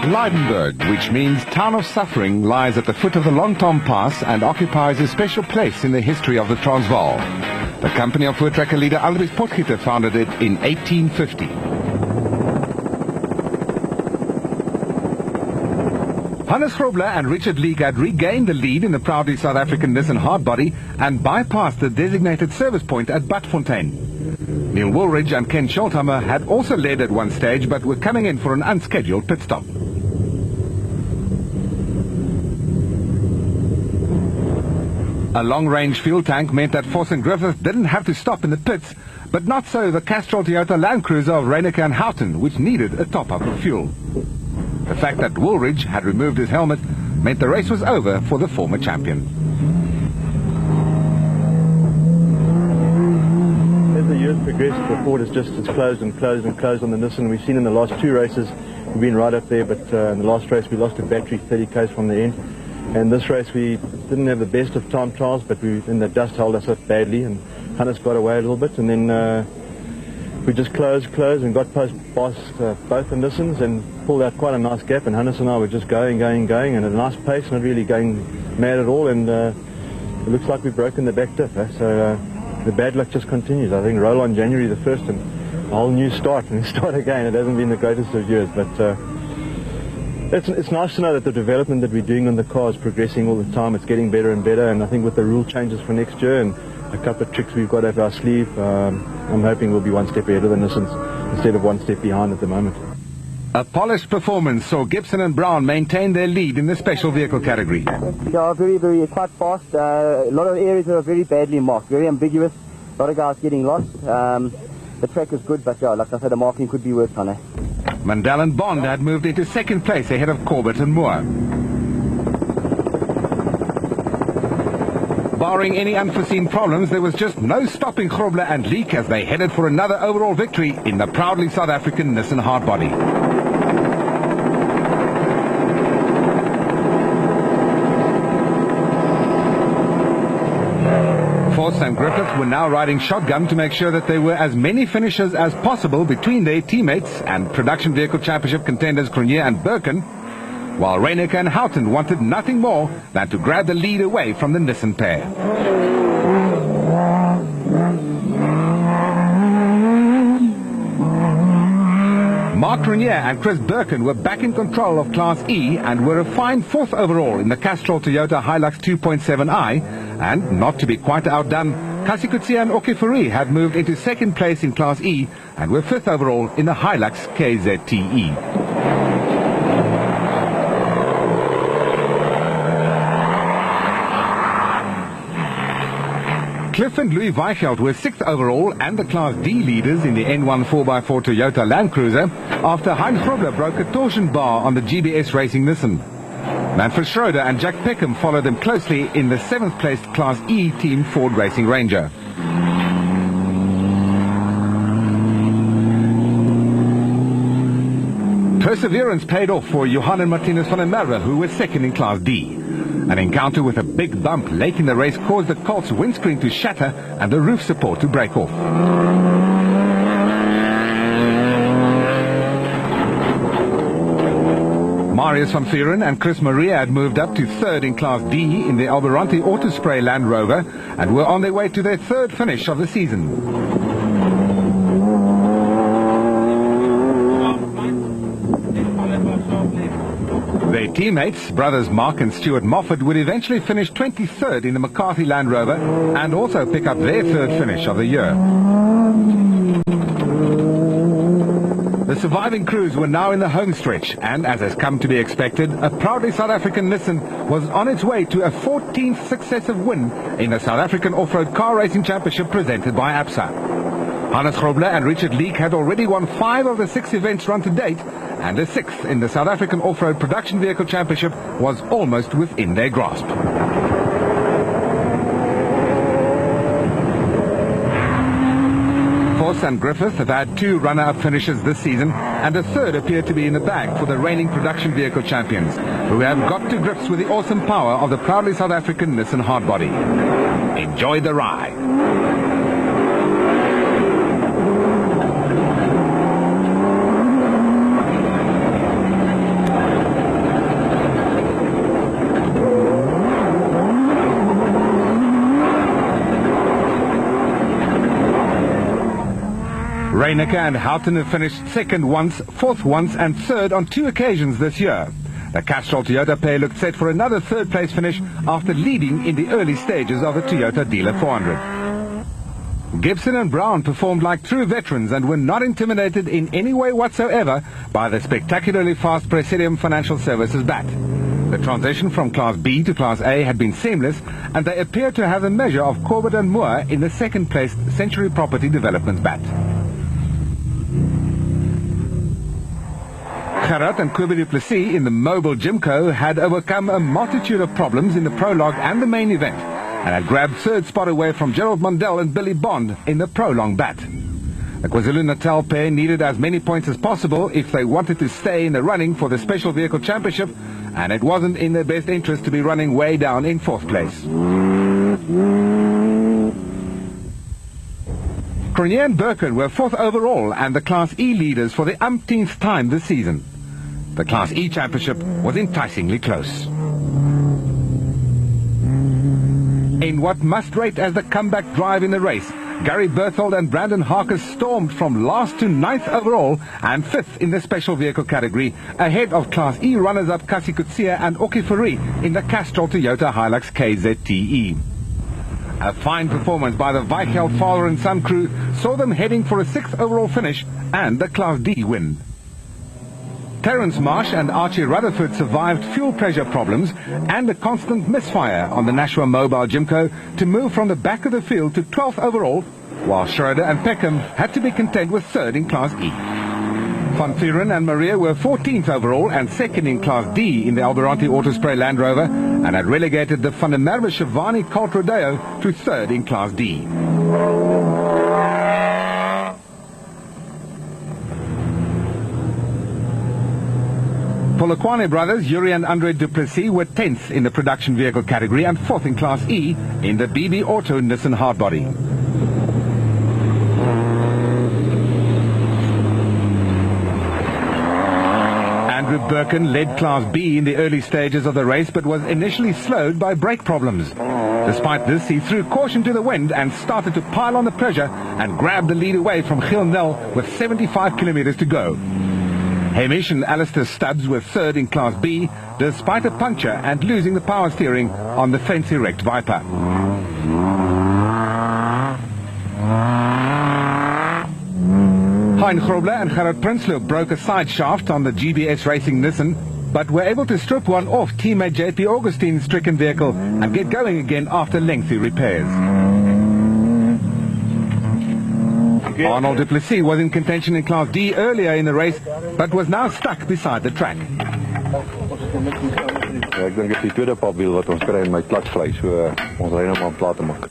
Leidenburg, which means Town of Suffering, lies at the foot of the Long Tom Pass and occupies a special place in the history of the Transvaal. The company of Voortrekker leader Albrecht Potgieter founded it in 1850. Hannes Grobler and Richard Leek had regained the lead in the proudly South African Nissan hardbody and bypassed the designated service point at Badfontein. Neil Woolridge and Ken Schulthammer had also led at one stage but were coming in for an unscheduled pit stop. A long-range fuel tank meant that Force and Griffith didn't have to stop in the pits, but not so the Castrol Toyota Land Cruiser of Reyneke and Houghton, which needed a top-up of fuel. The fact that Woolridge had removed his helmet meant the race was over for the former champion. As the years progressed, the Ford has just closed and closed and closed on the Nissan. We've seen in the last two races, we've been right up there, but in the last race we lost a battery 30 k's from the end. And this race we didn't have the best of time trials, but in the dust held us up badly, and Hannes got away a little bit, and then we just closed and got past both the Nissans and pulled out quite a nice gap, and Hannes and I were just going and at a nice pace, not really going mad at all, and it looks like we've broken the back diff, so the bad luck just continues. I think roll on January the 1st and a whole new start, and start again. It hasn't been the greatest of years, but it's nice to know that the development that we're doing on the car is progressing all the time. It's getting better and better, and I think with the rule changes for next year and a couple of tricks we've got up our sleeve, I'm hoping we'll be one step ahead of the Nissans instead of one step behind at the moment. A polished performance saw Gibson and Brown maintain their lead in the special vehicle category. Yeah, very, quite fast. A lot of areas that are very badly marked, very ambiguous. A lot of guys getting lost. The track is good, but yeah, like I said, the marking could be worse on it. Mandel and Bond had moved into second place ahead of Corbett and Moore. Barring any unforeseen problems, there was just no stopping Grobler and Leek as they headed for another overall victory in the proudly South African Nissan hardbody. Force and Griffith were now riding shotgun to make sure that there were as many finishes as possible between their teammates and production vehicle championship contenders Cronje and Birkin, while Reyneke and Houghton wanted nothing more than to grab the lead away from the Nissan pair. Mark Cronje and Chris Birkin were back in control of Class E and were a fine fourth overall in the Castrol Toyota Hilux 2.7i, and not to be quite outdone, Kasi Kutsia and Okefuri had moved into second place in Class E and were fifth overall in the Hilux KZTE. Cliff and Louis Weichelt were 6th overall and the Class D leaders in the N1 4x4 Toyota Land Cruiser after Heinz Grobler broke a torsion bar on the GBS Racing Nissan. Manfred Schroeder and Jack Peckham followed them closely in the 7th placed Class E Team Ford Racing Ranger. Perseverance paid off for Johan and Martinez van der Merwe, who were second in Class D. An encounter with a big bump late in the race caused the Colt's windscreen to shatter and the roof support to break off. Marius van Vuren and Chris Maria had moved up to third in Class D in the Alberanti Autospray Land Rover and were on their way to their third finish of the season. Their teammates, brothers Mark and Stuart Moffat, would eventually finish 23rd in the McCarthy Land Rover and also pick up their third finish of the year. The surviving crews were now in the home stretch, and as has come to be expected, a proudly South African Nissan was on its way to a 14th successive win in the South African Off-Road Car Racing Championship presented by ABSA. Hannes Grobler and Richard Leek had already won 5 of the 6 events run to date, and a 6th in the South African Off-Road Production Vehicle Championship was almost within their grasp. Force and Griffith have had 2 runner-up finishes this season, and a third appeared to be in the bag for the reigning production vehicle champions, who have got to grips with the awesome power of the proudly South African Nissan hardbody. Enjoy the ride. Reinecker and Houghton have finished second once, fourth once and third on 2 occasions this year. The Castrol Toyota pair looked set for another third-place finish after leading in the early stages of the Toyota Dealer 400. Gibson and Brown performed like true veterans and were not intimidated in any way whatsoever by the spectacularly fast Presidium Financial Services bat. The transition from Class B to Class A had been seamless, and they appear to have the measure of Corbett and Moore in the second-placed Century Property Development bat. Gerard and Kobie du Plessis in the Mobile Jimco had overcome a multitude of problems in the prologue and the main event, and had grabbed third spot away from Gerald Mondell and Billy Bond in the prolong bat. The KwaZulu-Natal pair needed as many points as possible if they wanted to stay in the running for the Special Vehicle Championship, and it wasn't in their best interest to be running way down in 4th place. Cronje and Birkin were 4th overall and the Class E leaders for the umpteenth time this season. The Class E Championship was enticingly close. In what must rate as the comeback drive in the race, Gary Berthold and Brandon Harker stormed from last to 9th overall and 5th in the special vehicle category, ahead of Class E runners-up Kasi Kutsia and Oki Fourie in the Castrol Toyota Hilux KZTE. A fine performance by the Weichelt father and son crew saw them heading for a 6th overall finish and the Class D win. Terence Marsh and Archie Rutherford survived fuel pressure problems and a constant misfire on the Nashua Mobile Jimco to move from the back of the field to 12th overall, while Schroeder and Peckham had to be content with 3rd in Class E. Van Vuren and Maria were 14th overall and 2nd in Class D in the Alberanti Autospray Land Rover, and had relegated the Van der Merwe Shivani Colt Rodeo to 3rd in Class D. Polokwane brothers Yuri and Andre du Plessis were 10th in the production vehicle category and 4th in Class E in the BB Auto Nissan Hardbody. Andrew Birkin led Class B in the early stages of the race but was initially slowed by brake problems. Despite this, he threw caution to the wind and started to pile on the pressure and grabbed the lead away from Gil Nel with 75 kilometers to go. Hamish and Alistair Stubbs were 3rd in Class B, despite a puncture and losing the power steering on the fence-erect Viper. Hein Grobler and Gerard Prinsloo broke a side shaft on the GBS Racing Nissan, but were able to strip one off teammate JP Augustine's stricken vehicle and get going again after lengthy repairs. Arnold du Plessis was in contention in Class D earlier in the race, but was now stuck beside the track. Ja, ek dink dit is die tweede papwiel wat ons kry in my platvlei, so ons ry nou maar om plaat te maak.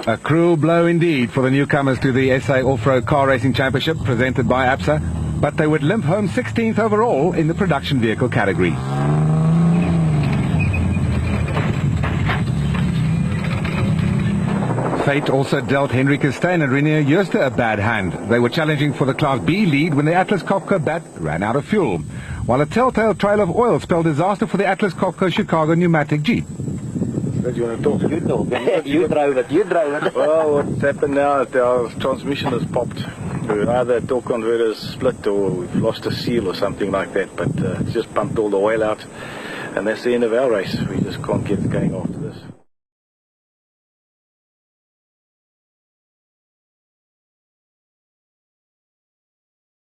A cruel blow indeed for the newcomers to the SA Off-Road Car Racing Championship presented by APSA, but they would limp home 16th overall in the production vehicle category. Fate also dealt Henry Costain and Renier Jooste a bad hand. They were challenging for the Class B lead when the Atlas Copco bat ran out of fuel, while a telltale trail of oil spelled disaster for the Atlas Copco Chicago pneumatic Jeep. Do you want to talk? You talk. You drove it. Well, what's happened now is our transmission has popped. Either torque converter's split or we've lost a seal or something like that, but it's just pumped all the oil out, and that's the end of our race. We just can't get it going after.